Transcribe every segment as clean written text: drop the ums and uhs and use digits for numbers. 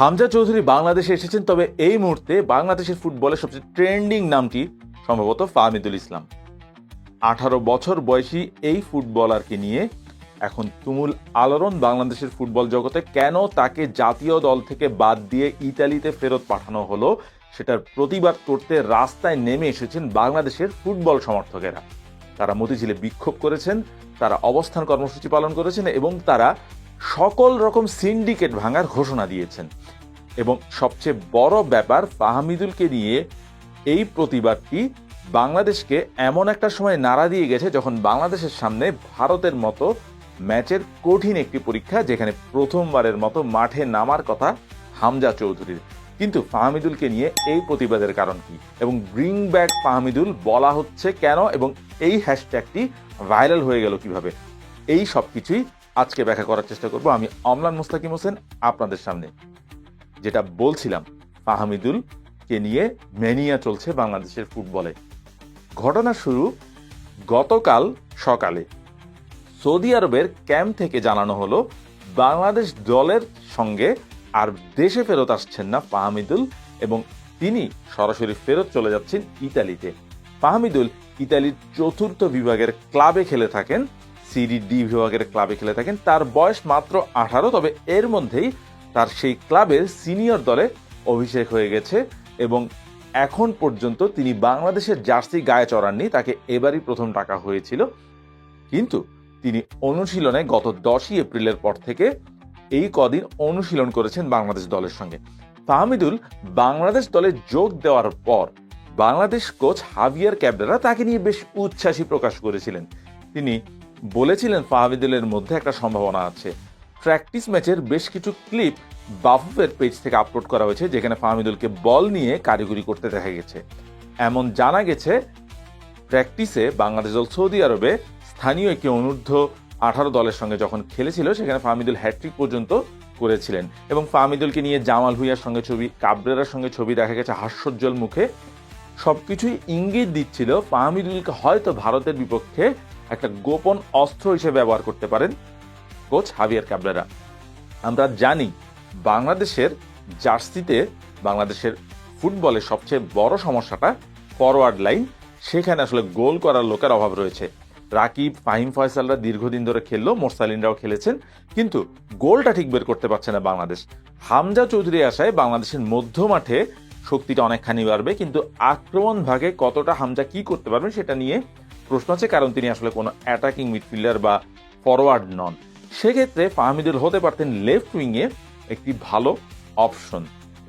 হামজা চৌধুরী বাংলাদেশে এসেছেন, তবে এই মুহূর্তে বাংলাদেশের ফুটবলের সবচেয়ে ট্রেন্ডিং নামটি সম্ভবত ফাহমিদুল ইসলাম। 18 বছর বয়সী এই ফুটবলারকে নিয়ে এখন তুমুল আলোড়ন বাংলাদেশের ফুটবল জগতে। কেন তাকে জাতীয় দল থেকে বাদ দিয়ে ইতালিতে ফেরত পাঠানো হলো সেটার প্রতিবাদ করতে রাস্তায় নেমে এসেছেন বাংলাদেশের ফুটবল সমর্থকেরা। তারা মতিঝিলে বিক্ষোভ করেছেন, তারা অবস্থান কর্মসূচি পালন করেছেন এবং তারা সকল রকম সিন্ডিকেট ভাঙার ঘোষণা দিয়েছেন। এবং সবচেয়ে বড় ব্যাপার, ফাহমিদুলকে নিয়ে এই প্রতিবাদটি বাংলাদেশকে এমন একটা সময় নাড়া দিয়ে গেছে যখন বাংলাদেশের সামনে ভারতের মতো ম্যাচের কঠিন একটি পরীক্ষা, যেখানে প্রথমবারের মতো মাঠে নামার কথা হামজা চৌধুরীর। কিন্তু ফাহমিদুলকে নিয়ে এই প্রতিবাদের কারণ কি এবং ব্রিং ব্যাক ফাহমিদুল বলা হচ্ছে কেন এবং এই হ্যাশট্যাগটি ভাইরাল হয়ে গেল কিভাবে, এই সব কিছুই আজকে ব্যাখ্যা করার চেষ্টা করব আমি, অমলান মুস্তাকিম হোসেন, আপনাদের সামনে। যেটা বলছিলাম, ফাহমিদুলকে নিয়ে ম্যানিয়া চলছে বাংলাদেশের ফুটবলে। ঘটনা শুরু গতকাল সকালে। সৌদি আরবের ক্যাম্প থেকে জানানো হলো বাংলাদেশ দলের সঙ্গে আর দেশে ফেরত আসছেন না ফাহমিদুল এবং তিনি সরাসরি ফেরত চলে যাচ্ছেন ইতালিতে। ফাহমিদুল ইতালির 4র্থ বিভাগের ক্লাবে খেলে থাকেন, সিরি ডি বিভাগের ক্লাবে খেলে থাকেন। তার বয়স মাত্র 18, তবে এর মধ্যেই তার সেই ক্লাবের সিনিয়র দলে অভিষেক হয়ে গেছে এবং এখন পর্যন্ত তিনি বাংলাদেশের জার্সি গায়ে চড়াননি, তাকে এবারই প্রথম ডাকা হয়েছিল। কিন্তু তিনি অনুশীলনে গত 10ই এপ্রিলের পর থেকে এই কদিন অনুশীলন করেছেন বাংলাদেশ দলের সঙ্গে। ফাহমিদুল বাংলাদেশ দলে যোগ দেওয়ার পর বাংলাদেশ কোচ হাভিয়ার ক্যাবরেরা তাকে নিয়ে বেশ উচ্ছ্বাসী প্রকাশ করেছিলেন। তিনি বলেছিলেন ফাহমিদুলের মধ্যে একটা সম্ভাবনা আছে। প্র্যাকটিস ম্যাচের বেশ কিছু ক্লিপ বাফুফের পেজ থেকে আপলোড করা হয়েছে, যেখানে ফাহমিদুলকে বল নিয়ে কারিগরি করতে দেখা গেছে। এমন জানা গেছে, প্র্যাকটিসে বাংলাদেশ দল সৌদি আরবে স্থানীয় একটি অনূর্ধ্ব 18 দলের সঙ্গে যখন খেলেছিল, সেখানে ফাহমিদুল হ্যাট্রিক পর্যন্ত করেছিলেন এবং ফাহমিদুলকে নিয়ে জামাল ভুঁইয়ার সঙ্গে ছবি, কাবরেরার সঙ্গে ছবি দেখা গেছে হাস্যোজ্জ্বল মুখে। সবকিছুই ইঙ্গিত দিচ্ছিল ফাহমিদুলকে হয়তো ভারতের বিপক্ষে একটা গোপন অস্ত্র হিসেবে ব্যবহার করতে পারেন কোচ হাভিয়ার ক্যাবরেরা। আমরা জানি বাংলাদেশের জার্সিতে, বাংলাদেশের ফুটবলের সবচেয়ে বড় সমস্যাটা ফরওয়ার্ড লাইন। সেখানে আসলে গোল করার লোকের অভাব রয়েছে। রাকিব, ফাহিম ফয়সালরা দীর্ঘদিন ধরে খেললো, মোরসালিনরাও খেলেছেন, কিন্তু গোলটা ঠিক বের করতে পারছে না বাংলাদেশ। হামজা চৌধুরী আসায় বাংলাদেশের মধ্য মাঠে শক্তিটা অনেকখানি বাড়বে, কিন্তু আক্রমণ ভাগে কতটা হামজা কি করতে পারবেন সেটা নিয়ে প্রশ্ন আছে, কারণ তিনি আসলে কোনো অ্যাটাকিং মিডফিল্ডার বা ফরওয়ার্ড নন। সেক্ষেত্রে ফাহমিদুল হতে পারতেন লেফট উইংয়ে একটি ভালো অপশন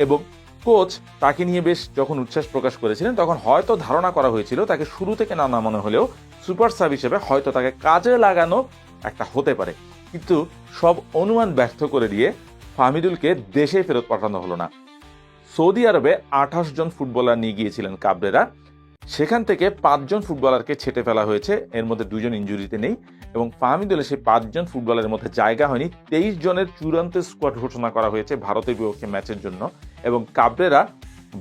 এবং কোচ তাকে নিয়ে বেশ যখন উচ্ছ্বাস প্রকাশ করেছিলেন, তখন হয়তো ধারণা করা হয়েছিল তাকে শুরু থেকে না নামানো হলেও সুপার সাব হিসেবে হয়তো তাকে কাজে লাগানো একটা হতে পারে। কিন্তু সব অনুমান ব্যর্থ করে দিয়ে ফাহমিদুলকে দেশে ফেরত পাঠানো হলো না। সৌদি আরবে 28 জন ফুটবলার নিয়ে গিয়েছিলেন কাবরেরা, সেখান থেকে 5 জন ফুটবলারকে ছেটে ফেলা হয়েছে, এর মধ্যে 2 জন ইনজুরিতে নেই এবং ফাহমিদুলের সেই 5 জন ফুটবলারের মধ্যে জায়গা হয়নি। 23 জনের চূড়ান্ত স্কোয়াড ঘোষণা করা হয়েছে ভারতের বিপক্ষে ম্যাচের জন্য এবং কাবরেরা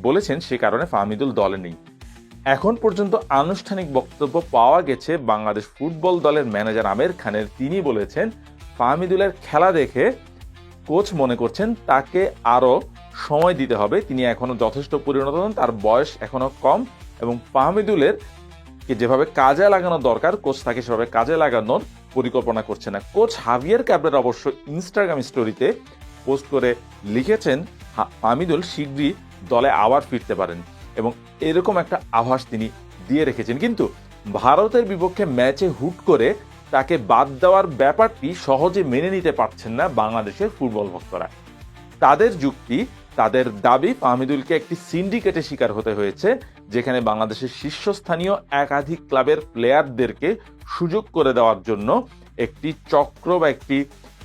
বলেছেন সে কারণে ফাহমিদুল দলে নেই। এখন পর্যন্ত আনুষ্ঠানিক বক্তব্য পাওয়া গেছে বাংলাদেশ ফুটবল দলের ম্যানেজার আমির খানের। তিনি বলেছেন ফাহমিদুলের খেলা দেখে কোচ মনে করছেন তাকে আরো সময় দিতে হবে, তিনি এখনো যথেষ্ট পরিণত নন, তার বয়স এখনো কম এবং ফাহমিদুলের যেভাবে কাজে লাগানো দরকার কোচ তাকে সেভাবে কাজে লাগানোর পরিকল্পনা করছে না। কোচ হাভিয়ার ক্যাবরেরা অবশ্য ইনস্টাগ্রাম স্টোরিতে পোস্ট করে লিখেছেন ফাহমিদুল শীঘ্রই দলে আবার ফিরতে পারেন এবং এরকম একটা আভাস তিনি দিয়ে রেখেছেন। কিন্তু ভারতের বিপক্ষে ম্যাচে হুট করে তাকে বাদ দেওয়ার ব্যাপারটি সহজে মেনে নিতে পারছেন না বাংলাদেশের ফুটবল ভক্তরা। তাদের যুক্তি, তাদের দাবি, ফাহমিদুলকে একটি সিন্ডিকেটে শিকার হতে হয়েছে, যেখানে বাংলাদেশের শীর্ষস্থানীয় একাধিক ক্লাবের প্লেয়ারদেরকে সুযোগ করে দেওয়ার জন্য একটি চক্র বা একটি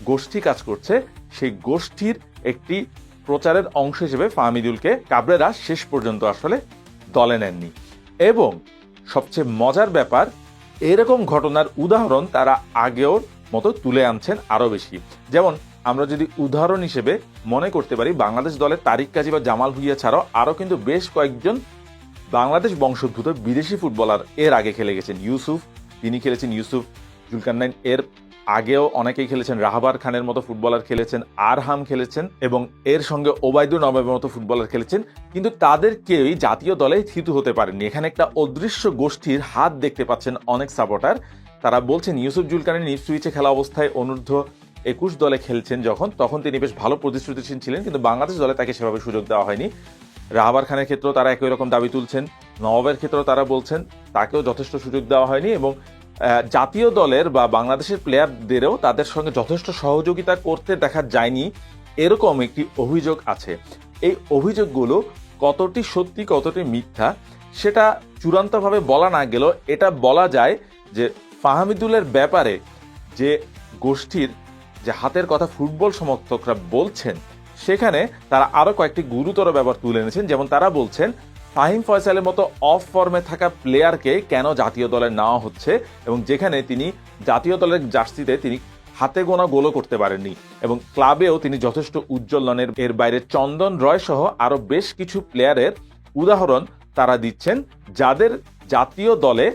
গোষ্ঠী কাজ করছে। সেই গোষ্ঠীর একটি প্রচারের অংশ হিসেবে ফাহমিদুলকে কাবরেরা শেষ পর্যন্ত আসলে দলে নেননি। এবং সবচেয়ে মজার ব্যাপার, এরকম ঘটনার উদাহরণ তারা আগেও মতো তুলে আনছেন আরো বেশি। যেমন আমরা যদি উদাহরণ হিসেবে মনে করতে পারি, বাংলাদেশ দলের তারিক কাজী বা জামাল ভুঁইয়া ছাড়াও আরো কিন্তু বেশ কয়েকজন বাংলাদেশ বংশোদ্ভূত বিদেশি ফুটবলার এর আগে খেলে গেছেন। ইউসুফ, তিনি খেলেছেন, ইউসুফ জুলকারনাইন এর আগেও অনেকেই খেলেছেন, রাহাবার খানের মতো ফুটবলার খেলেছেন, আরহাম খেলেছেন এবং এর সঙ্গে ওবায়দুর নবাবের মতো ফুটবলার খেলেছেন, কিন্তু তাদের কেউই জাতীয় দলে থিতু হতে পারেননি। এখানে একটা অদৃশ্য গোষ্ঠীর হাত দেখতে পাচ্ছেন অনেক সাপোর্টার। তারা বলছেন ইউসুফ জুলকারনাইন ইপসুইচে খেলা অবস্থায় অনূর্ধ্ব 21 দলে খেলছেন তখন তিনি বেশ ভালো প্রতিশ্রুতিশীল ছিলেন, কিন্তু বাংলাদেশ দলে তাকে সেভাবে সুযোগ দেওয়া হয়নি। রাহাবার খানের ক্ষেত্রেও তারা একই রকম দাবি তুলছেন, নবাবের ক্ষেত্রেও তারা বলছেন তাকেও যথেষ্ট সুযোগ দেওয়া হয়নি এবং জাতীয় দলের বা বাংলাদেশের প্লেয়ারদেরও তাদের সঙ্গে যথেষ্ট সহযোগিতা করতে দেখা যায়নি, এরকম একটি অভিযোগ আছে। এই অভিযোগগুলো কতটি সত্যি কতটি মিথ্যা সেটা চূড়ান্তভাবে বলা না গেলেও এটা বলা যায় যে ফাহমিদুলের ব্যাপারে যে গোষ্ঠীর যে হাতের কথা ফুটবল সমর্থকরা বলছেন, সেখানে তারা আরো কয়েকটি গুরুতর ব্যাপার তুলে এনেছেন। যেমন তারা বলছেন ফাহিম ফয়সালের মতো অফ ফর্মে থাকা প্লেয়ারকে কেন জাতীয় দলে নেওয়া হচ্ছে, এবং যেখানে তিনি জাতীয় দলের জার্সিতে তিনি হাতে গোনা গোলও করতে পারেননি এবং ক্লাবেও তিনি যথেষ্ট উজ্জ্বল নন। এর বাইরে চন্দন রয় সহ আরো বেশ কিছু প্লেয়ারের উদাহরণ তারা দিচ্ছেন, যাদের জাতীয় দলে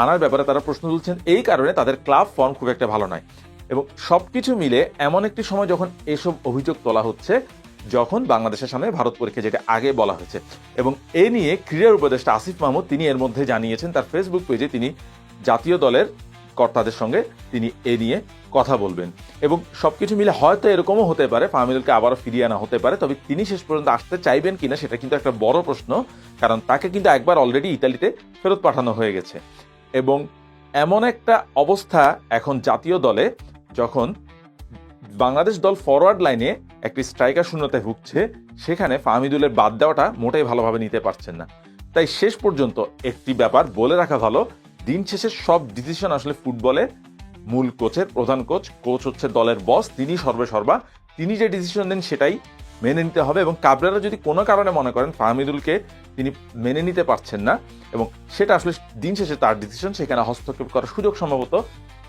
আনার ব্যাপারে তারা প্রশ্ন তুলছেন এই কারণে তাদের ক্লাব ফর্ম খুব একটা ভালো নয়। এবং সবকিছু মিলে এমন একটি সময় যখন এসব অভিযোগ তোলা হচ্ছে, যখন বাংলাদেশের সামনে ভারত পরীক্ষা, যেটা আগে বলা হয়েছে, এবং এ নিয়ে ক্রীড়ার উপদেষ্টা আসিফ মাহমুদ তিনি এর মধ্যে জানিয়েছেন তার ফেসবুক পেজে তিনি জাতীয় দলের কর্তাদের সঙ্গে তিনি এ নিয়ে কথা বলবেন। এবং সবকিছু মিলে হয়তো এরকমও হতে পারে ফাহমিদুলকে আবারও ফিরিয়ে আনা হতে পারে, তবে তিনি শেষ পর্যন্ত আসতে চাইবেন কিনা সেটা কিন্তু একটা বড় প্রশ্ন, কারণ তাকে কিন্তু একবার অলরেডি ইতালিতে ফেরত পাঠানো হয়ে গেছে। এবং এমন একটা অবস্থা এখন জাতীয় দলে, যখন বাংলাদেশ দল ফরওয়ার্ড লাইনে একটি স্ট্রাইকার শূন্যতায় ভুগছে, সেখানে ফাহমিদুলের বাদ দেওয়াটা মোটেই ভালোভাবে নিতে পারছেন না। তাই শেষ পর্যন্ত একটি ব্যাপার বলে রাখা ভালো, দিন শেষে সব ডিসিশন আসলে ফুটবলে মূল কোচের, প্রধান কোচ হচ্ছে দলের বস, তিনি সর্বেসর্বা, তিনি যে ডিসিশন দেন সেটাই মেনে নিতে হবে। এবং কাবরেরা যদি কোনো কারণে মনে করেন ফাহমিদুলকে তিনি মেনে নিতে পারছেন না এবং সেটা আসলে দিন শেষে তার ডিসিশন, সেখানে হস্তক্ষেপ করার সুযোগ সম্ভবত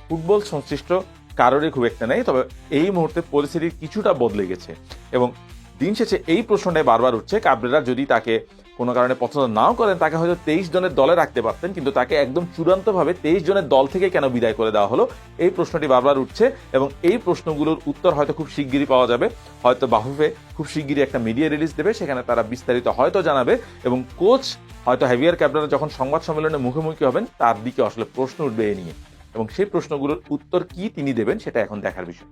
ফুটবল সংশ্লিষ্ট কারোরই খুব একটা নেই। তবে এই মুহূর্তে পরিস্থিতি কিছুটা বদলে গেছে এবং দিন শেষে এই প্রশ্নটাই বারবার উঠছে, কাবরেরা যদি তাকে কোনো কারণে পছন্দ নাও করেন, তাকে হয়তো 23 জনের দলে রাখতে পারতেন, কিন্তু তাকে একদম চূড়ান্তভাবে 23 জনের দল থেকে কেন বিদায় করে দেওয়া হলো, এই প্রশ্নটি বারবার উঠছে। এবং এই প্রশ্নগুলোর উত্তর হয়তো খুব শিগগিরই পাওয়া যাবে, হয়তো বাফুফে খুব শিগগিরই একটা মিডিয়া রিলিজ দেবে, সেখানে তারা বিস্তারিত হয়তো জানাবে এবং কোচ হয়তো হেভিয়ার ক্যাবরেরা যখন সংবাদ সম্মেলনে মুখোমুখি হবেন, তার দিকে আসলে প্রশ্ন উঠবে এ নিয়ে, এবং সেই প্রশ্নগুলোর উত্তর কি তিনি দেবেন সেটা এখন দেখার বিষয়।